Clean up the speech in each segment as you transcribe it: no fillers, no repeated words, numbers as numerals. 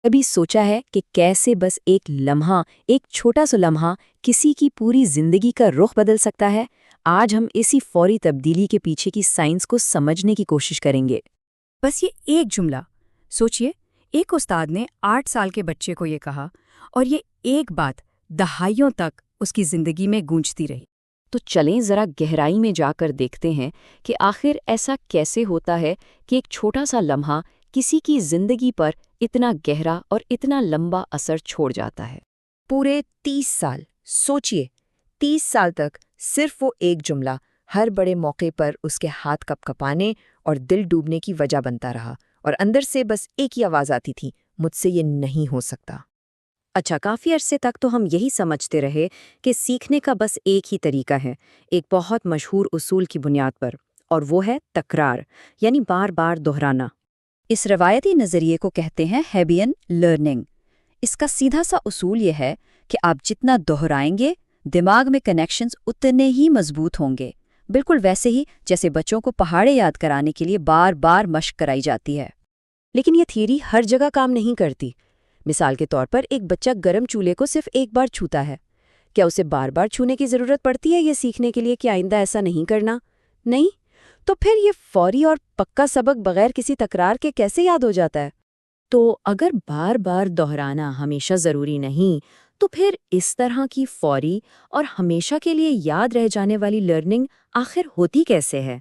कभी सोचा है कि कैसे बस एक लम्हा, एक छोटा सा लम्हा किसी की पूरी जिंदगी का रुख बदल सकता है? आज हम इसी फौरी तब्दीली के पीछे की साइंस को समझने की कोशिश करेंगे। बस ये एक जुमला सोचिए। एक उस्ताद ने 8 साल के बच्चे को ये कहा और ये एक बात दहाइयों तक उसकी जिंदगी में गूंजती रही। तो चलें जरा गहराई में जाकर देखते हैं कि आखिर ऐसा कैसे होता है कि एक छोटा सा लम्हा किसी की जिंदगी पर इतना गहरा और इतना लंबा असर छोड़ जाता है। पूरे 30 साल सोचिए। 30 साल तक सिर्फ वो एक जुमला हर बड़े मौके पर उसके हाथ कपकपाने और दिल डूबने की वजह बनता रहा, और अंदर से बस एक ही आवाज आती थी, मुझसे ये नहीं हो सकता। अच्छा, काफ़ी अरसे तक तो हम यही समझते रहे कि सीखने का बस एक ही तरीका है, एक बहुत मशहूर उसूल की बुनियाद पर, और वो है तकरार, यानी बार बार दोहराना। इस रवायती नज़रिए को कहते हैं हेबियन लर्निंग। इसका सीधा सा उसूल ये है कि आप जितना दोहराएंगे दिमाग में कनेक्शंस उतने ही मजबूत होंगे, बिल्कुल वैसे ही जैसे बच्चों को पहाड़े याद कराने के लिए बार बार मशक कराई जाती है। लेकिन ये थियरी हर जगह काम नहीं करती। मिसाल के तौर पर एक बच्चा गर्म चूल्हे को सिर्फ एक बार छूता है, क्या उसे बार बार छूने की ज़रूरत पड़ती है ये सीखने के लिए कि आइंदा ऐसा नहीं करना? नहीं। तो फिर ये फौरी और पक्का सबक बगैर किसी तकरार के कैसे याद हो जाता है? तो अगर बार बार दोहराना हमेशा ज़रूरी नहीं, तो फिर इस तरह की फौरी और हमेशा के लिए याद रह जाने वाली लर्निंग आखिर होती कैसे है?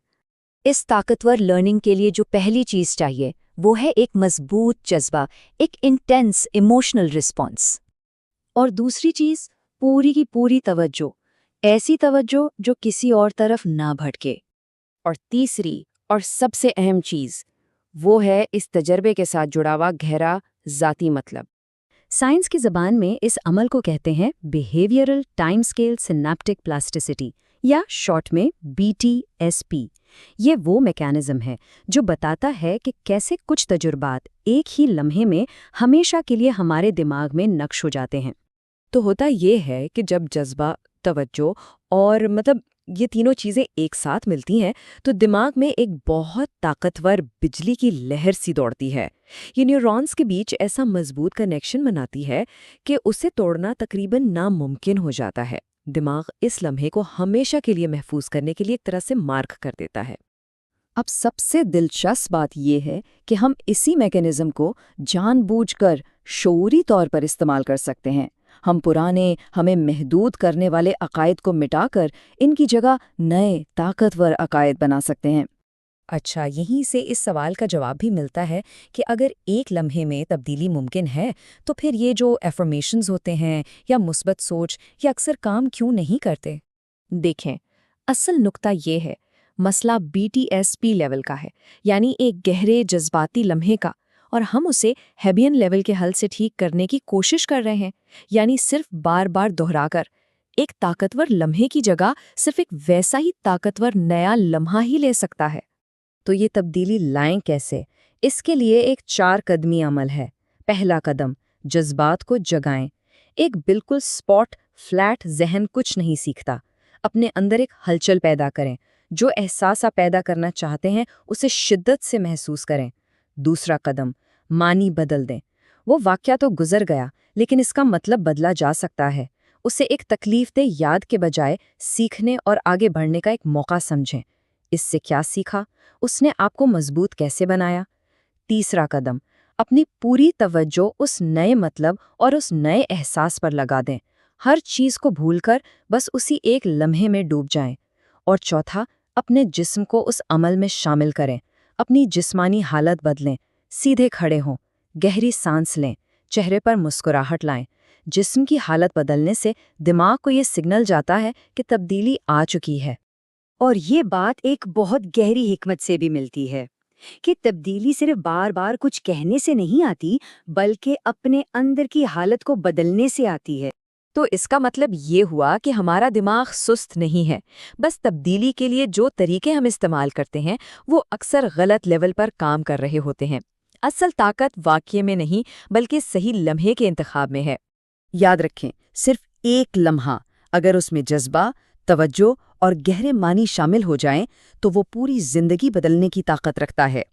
इस ताकतवर लर्निंग के लिए जो पहली चीज़ चाहिए वो है एक मजबूत जज्बा, एक इंटेंस इमोशनल रिस्पॉन्स। और दूसरी चीज़, पूरी की पूरी तवज्जो, ऐसी तवज्जो जो किसी और तरफ ना भटके। और तीसरी और सबसे अहम चीज़, वो है इस तजर्बे के साथ जुड़ा हुआ गहरा ज़ाती मतलब। साइंस की ज़बान में इस अमल को कहते हैं behavioural time scale synaptic plasticity, या शॉर्ट में BTSP। ये वो मैकेनिज्म है जो बताता है कि कैसे कुछ तजुर्बात एक ही लम्हे में हमेशा के लिए हमारे दिमाग में नक्श हो जाते हैं। तो होता ये है कि जब जज्बा, तवज्जो और ये तीनों चीज़ें एक साथ मिलती हैं, तो दिमाग में एक बहुत ताकतवर बिजली की लहर सी दौड़ती है। ये न्यूरॉन्स के बीच ऐसा मजबूत कनेक्शन बनाती है कि उसे तोड़ना तकरीबन नामुमकिन हो जाता है। दिमाग इस लम्हे को हमेशा के लिए महफूज करने के लिए एक तरह से मार्क कर देता है। अब सबसे दिलचस्प बात यह है कि हम इसी मैकेनिज्म को जानबूझकर शऊरी तौर पर इस्तेमाल कर सकते हैं। हम पुराने, हमें महदूद करने वाले अकायद को मिटाकर इनकी जगह नए, ताकतवर अकायद बना सकते हैं। अच्छा, यहीं से इस सवाल का जवाब भी मिलता है कि अगर एक लम्हे में तब्दीली मुमकिन है, तो फिर ये जो एफर्मेशंस होते हैं या मुस्बत सोच, ये अक्सर काम क्यों नहीं करते? देखें, असल नुक्ता ये है, मसला BTSP लेवल का है, यानी एक गहरे जज्बाती लम्हे का, और हम उसे हेबियन लेवल के हल से ठीक करने की कोशिश कर रहे हैं, यानी सिर्फ बार बार दोहराकर। एक ताकतवर लम्हे की जगह सिर्फ एक वैसा ही ताकतवर नया लम्हा ही ले सकता है। तो ये तब्दीली लाएं कैसे? इसके लिए एक 4 कदमी अमल है। पहला कदम, जज्बात को जगाएं। एक बिल्कुल स्पॉट फ्लैट जहन कुछ नहीं सीखता। अपने अंदर एक हलचल पैदा करें। जो एहसास आप पैदा करना चाहते हैं उसे शिद्दत से महसूस करें। दूसरा कदम, मानी बदल दें। वो वाक़या तो गुजर गया, लेकिन इसका मतलब बदला जा सकता है। उसे एक तकलीफदेह याद के बजाय सीखने और आगे बढ़ने का एक मौका समझें। इससे क्या सीखा? उसने आपको मजबूत कैसे बनाया? तीसरा कदम, अपनी पूरी तवज्जो उस नए मतलब और उस नए एहसास पर लगा दें। हर चीज़ को भूलकर बस उसी एक लम्हे में डूब जाएं। और चौथा, अपने जिस्म को उस अमल में शामिल करें। अपनी जिस्मानी हालत बदलें, सीधे खड़े हों, गहरी सांस लें, चेहरे पर मुस्कुराहट लाएं। जिस्म की हालत बदलने से दिमाग को ये सिग्नल जाता है कि तब्दीली आ चुकी है। और ये बात एक बहुत गहरी हिकमत से भी मिलती है कि तब्दीली सिर्फ बार बार कुछ कहने से नहीं आती, बल्कि अपने अंदर की हालत को बदलने से आती है। तो इसका मतलब ये हुआ कि हमारा दिमाग सुस्त नहीं है। बस तब्दीली के लिए जो तरीके हम इस्तेमाल करते हैं वो अक्सर गलत लेवल पर काम कर रहे होते हैं। असल ताकत वाक़ये में नहीं, बल्कि सही लम्हे के इंतखाब में है। याद रखें, सिर्फ एक लम्हा, अगर उसमें जज्बा, तवज्जो और गहरे मानी शामिल हो जाएं, तो वो पूरी जिंदगी बदलने की ताकत रखता है।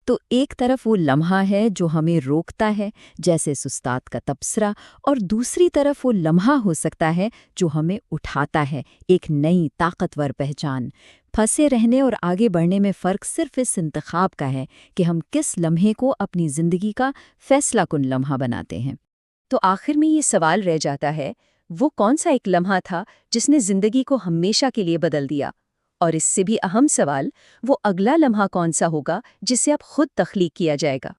تو ایک طرف وہ لمحہ ہے جو ہمیں روکتا ہے جیسے سستات کا تبصرہ، اور دوسری طرف وہ لمحہ ہو سکتا ہے جو ہمیں اٹھاتا ہے، ایک نئی طاقتور پہچان۔ پھنسے رہنے اور آگے بڑھنے میں فرق صرف اس انتخاب کا ہے کہ ہم کس لمحے کو اپنی زندگی کا فیصلہ کن لمحہ بناتے ہیں۔ تو آخر میں یہ سوال رہ جاتا ہے، وہ کون سا ایک لمحہ تھا جس نے زندگی کو ہمیشہ کے لیے بدل دیا؟ اور اس سے بھی اہم سوال، وہ اگلا لمحہ کون سا ہوگا جسے اب خود تخلیق کیا جائے گا؟